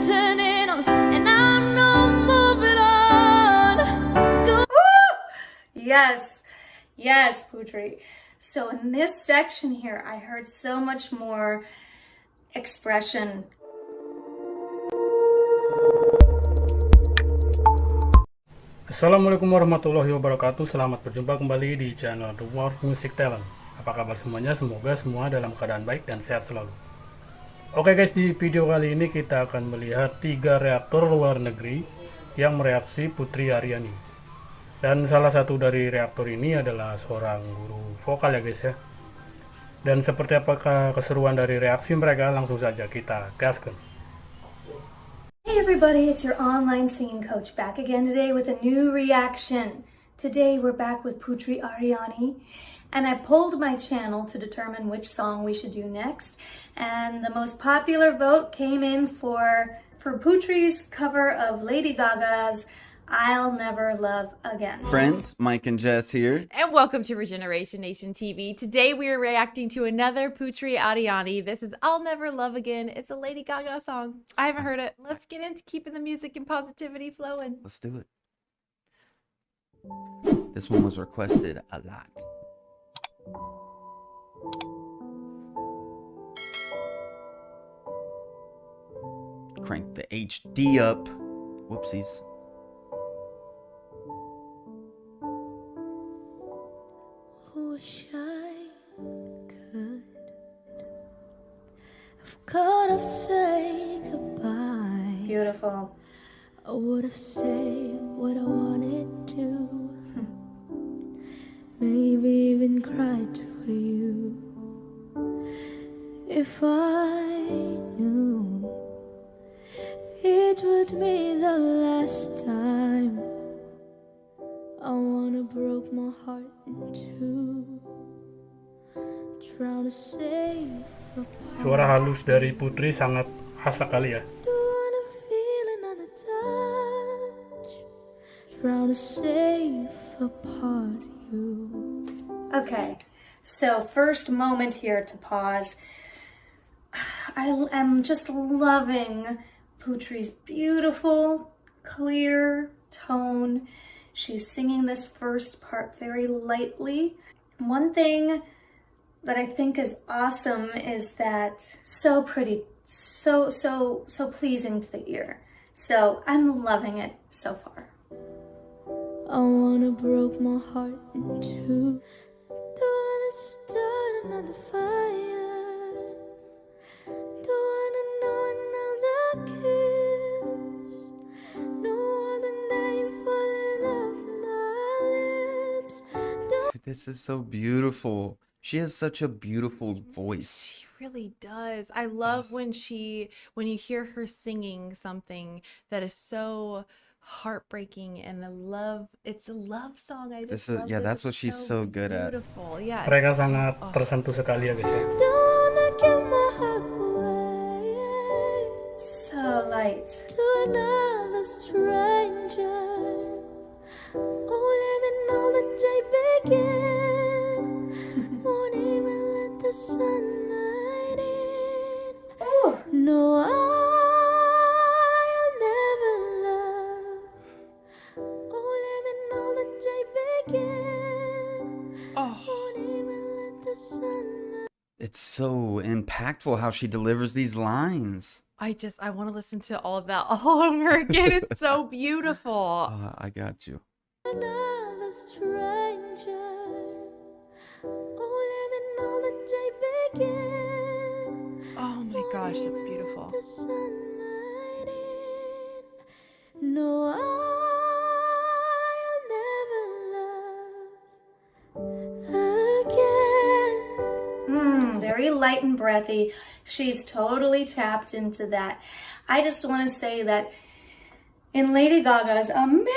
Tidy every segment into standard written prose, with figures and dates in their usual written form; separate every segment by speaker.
Speaker 1: turning on, and I'm not moving on.
Speaker 2: Yes, yes, Putri. So in this section here, I heard so much more expression.
Speaker 3: Assalamualaikum warahmatullahi wabarakatuh. Selamat berjumpa kembali di channel The World Music Talent. Apa kabar semuanya? Semoga semua dalam keadaan baik dan sehat selalu. Oke guys, di video kali ini kita akan melihat 3 reaktor luar negeri yang mereaksi Putri Ariani. Dan salah satu dari reaktor ini adalah seorang guru vokal ya guys ya. Dan seperti apakah keseruan dari reaksi mereka, langsung saja kita gaskan.
Speaker 2: Hey everybody, it's your online singing coach back again today with a new reaction. Today we're back with Putri Ariani, and I polled my channel to determine which song we should do next, and the most popular vote came in for Putri's cover of Lady Gaga's I'll Never Love Again.
Speaker 4: Friends, Mike and Jess here.
Speaker 5: And welcome to Regeneration Nation TV. Today we are reacting to another Putri Ariani. This is I'll Never Love Again. It's a Lady Gaga song. I haven't heard it. Let's get into keeping the music and positivity flowing.
Speaker 4: Let's do it. This one was requested a lot. Crank the HD up. Whoopsies.
Speaker 1: Wish I could. I've got to say goodbye.
Speaker 2: Beautiful.
Speaker 1: I would have said what I wanted to. Maybe even cried for you. If I knew it would be the last time, I wanna broke my heart in two. Trying to save a part.
Speaker 3: Suara halus dari Putri sangat khas sekali ya.
Speaker 1: Don't wanna feel another touch. Trying to save a part of you.
Speaker 2: Okay, so first moment here to pause. I am just loving Putri's beautiful, clear tone. She's singing this first part very lightly. One thing that I think is awesome is that so pretty, so pleasing to the ear. So I'm loving it so far.
Speaker 1: I wanna broke my heart in two. Don't wanna start another fire. Don't wanna know another kiss. No other name falling off my lips.
Speaker 4: Dude, this is so beautiful. She has such a beautiful voice.
Speaker 5: She really does. I love when you hear her singing something that is so heartbreaking and it's a love song. I just love
Speaker 4: Yeah,
Speaker 5: this.
Speaker 4: that's what
Speaker 5: It's
Speaker 4: she's so good at.
Speaker 5: Beautiful. Yeah.
Speaker 3: Mereka sangat tersentuh sekali ya guys ya.
Speaker 1: Don't wanna give my heart away
Speaker 2: So light.
Speaker 1: to another stranger. Only the knowledge I begin. Won't even let the sunlight in.
Speaker 2: Ooh.
Speaker 1: No, I'll never love. Only the knowledge I begin. Won't even let the sunlight.
Speaker 4: It's so impactful how she delivers these lines.
Speaker 5: I want to listen to all of that all over again. It's so beautiful.
Speaker 4: I got you.
Speaker 1: Another stranger. Only the knowledge I begin.
Speaker 5: Oh my gosh, that's beautiful.
Speaker 1: The sunlight in. No, I'll never love again.
Speaker 2: Very light and breathy. She's totally tapped into that. I just want to say that in Lady Gaga's amazing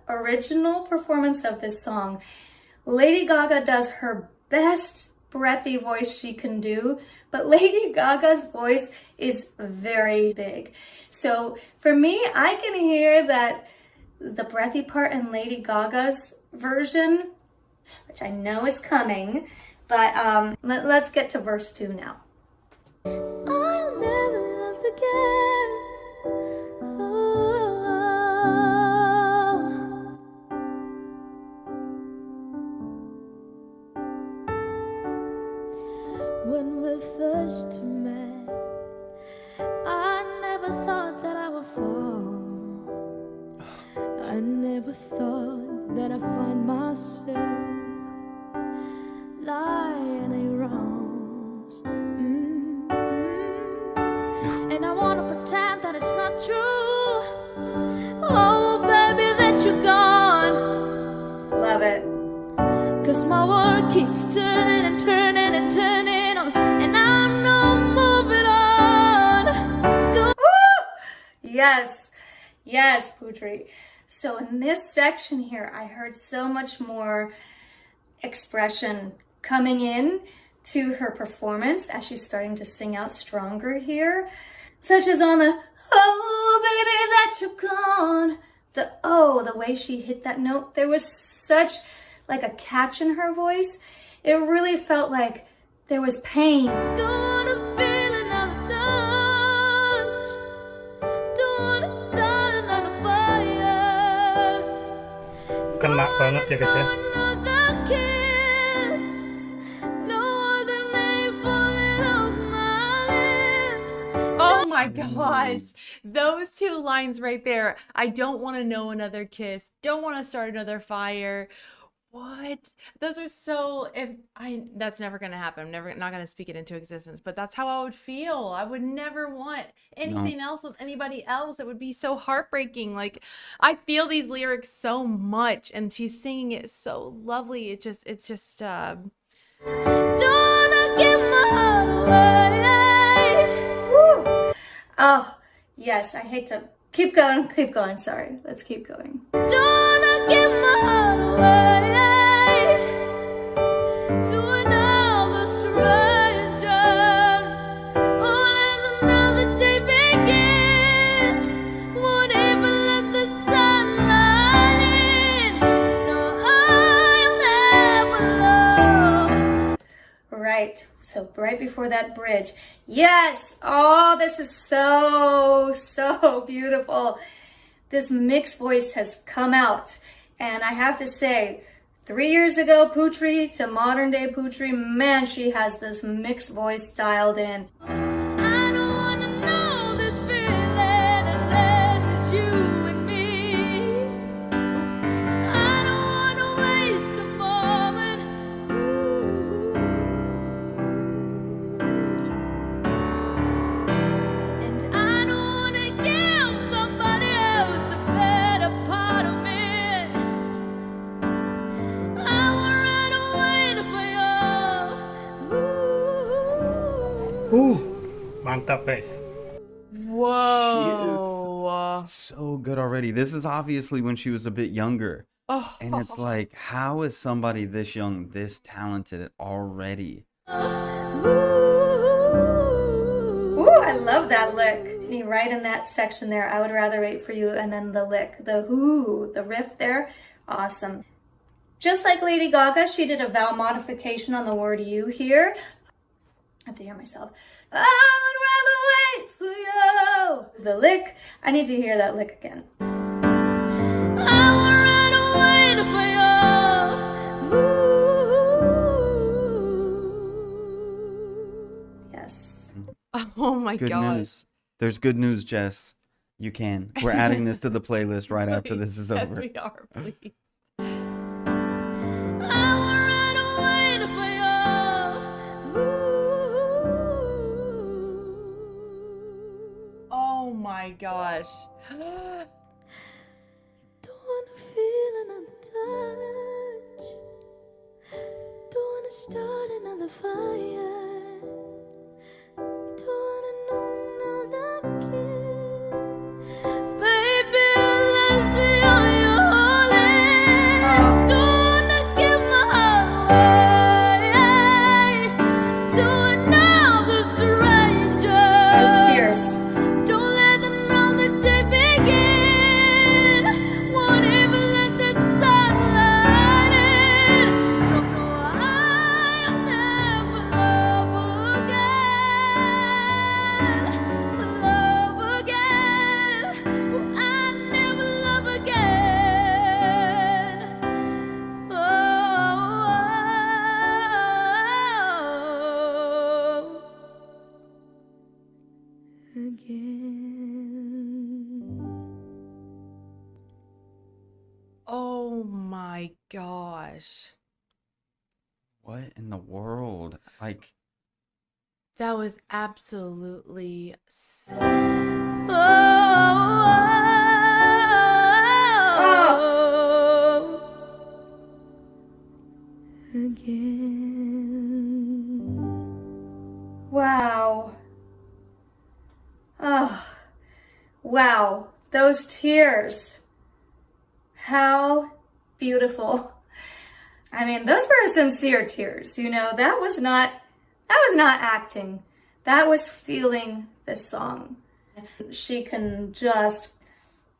Speaker 2: original performance of this song, Lady Gaga does her best breathy voice she can do, but Lady Gaga's voice is very big. So for me, I can hear that the breathy part in Lady Gaga's version, which I know is coming, but let's get to verse 2 now.
Speaker 1: I'll never love again. that I find myself lying in wrongs. And I wanna pretend that it's not true. Oh, baby, that you're gone.
Speaker 2: Love it.
Speaker 1: 'Cause my world keeps turning and turning and turning on, and I'm not moving on.
Speaker 2: Yes, yes, Putri. So in this section here, I heard so much more expression coming in to her performance as she's starting to sing out stronger here, such as on the "Oh, baby, that you're gone." The way she hit that note, there was such like a catch in her voice. It really felt like there was pain.
Speaker 1: Don't wanna feel another touch. Don't wanna start another fire.
Speaker 3: Kena banget ya guys ya.
Speaker 1: Another kiss. No other name falling off my lips.
Speaker 5: Oh my gosh. Those two lines right there. I don't want to know another kiss. Don't want to start another fire. What? Those are so, that's never going to happen. I'm not going to speak it into existence, but that's how I would feel. I would never want anything else with anybody else. It would be so heartbreaking. Like, I feel these lyrics so much, and she's singing it so lovely. It's just,
Speaker 1: Don't give my heart away.
Speaker 2: Woo! Oh, yes, I hate to keep going. Sorry, let's keep going.
Speaker 1: Don't give my heart away to another stranger. Oh, let another day begin. Won't even let the sunlight in. No, I'll never love.
Speaker 2: Right, so right before that bridge. Yes, oh, this is so beautiful. This mixed voice has come out, and I have to say, 3 years ago Putri to modern day Putri, man, she has this mixed voice dialed in.
Speaker 1: I don't wanna know this feeling unless it's you and me. I don't wanna waste a moment. And I don't wanna give somebody else a better part of me. I will run away for you.
Speaker 3: Mantap guys.
Speaker 5: whoa.
Speaker 4: So good already. This is obviously when she was a bit younger.
Speaker 5: Oh,
Speaker 4: And it's like, how is somebody this young, this talented already?
Speaker 2: Ooh, I love that lick. Right in that section there, I would rather wait for you, and then the lick, the whoo, the riff there, awesome. Just like Lady Gaga, she did a vowel modification on the word you here. I have to hear myself. I would rather wait for you. The lick, I need to hear that lick again.
Speaker 1: I will run away for you.
Speaker 2: Yes.
Speaker 5: oh my
Speaker 4: Good
Speaker 5: gosh.
Speaker 4: news. There's good news, Jess. You can. We're adding this to the playlist right after this is
Speaker 5: Yes,
Speaker 4: over.
Speaker 5: we are, please.
Speaker 1: I will run away for you.
Speaker 5: Oh my gosh.
Speaker 1: Don't wanna feel another touch. Don't wanna start another fire. Don't wanna know another kiss. Baby, let's see on your lips. Don't wanna give my heart away to another stranger.
Speaker 2: Those tears.
Speaker 1: Don't let another day begin. Won't even let the sunlight in. No, I'll never love again. Love again. Will I never love again? Again.
Speaker 5: Oh my my gosh.
Speaker 4: What in the world? Like,
Speaker 5: That was absolutely
Speaker 2: Again. Wow. Oh, wow. Those tears. How beautiful. I mean, those were sincere tears. You know, that was not acting. That was feeling this song. She can just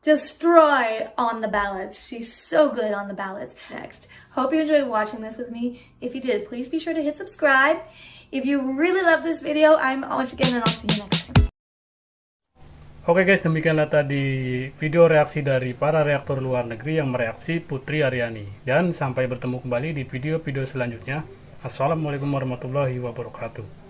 Speaker 2: destroy on the ballads. She's so good on the ballads. Next. Hope you enjoyed watching this with me. If you did, please be sure to hit subscribe. If you really love this video, I'm once again, and I'll see you next time.
Speaker 3: Oke guys, demikianlah tadi video reaksi dari para reaktor luar negeri yang mereaksi Putri Ariani. Dan sampai bertemu kembali di video-video selanjutnya. Assalamualaikum warahmatullahi wabarakatuh.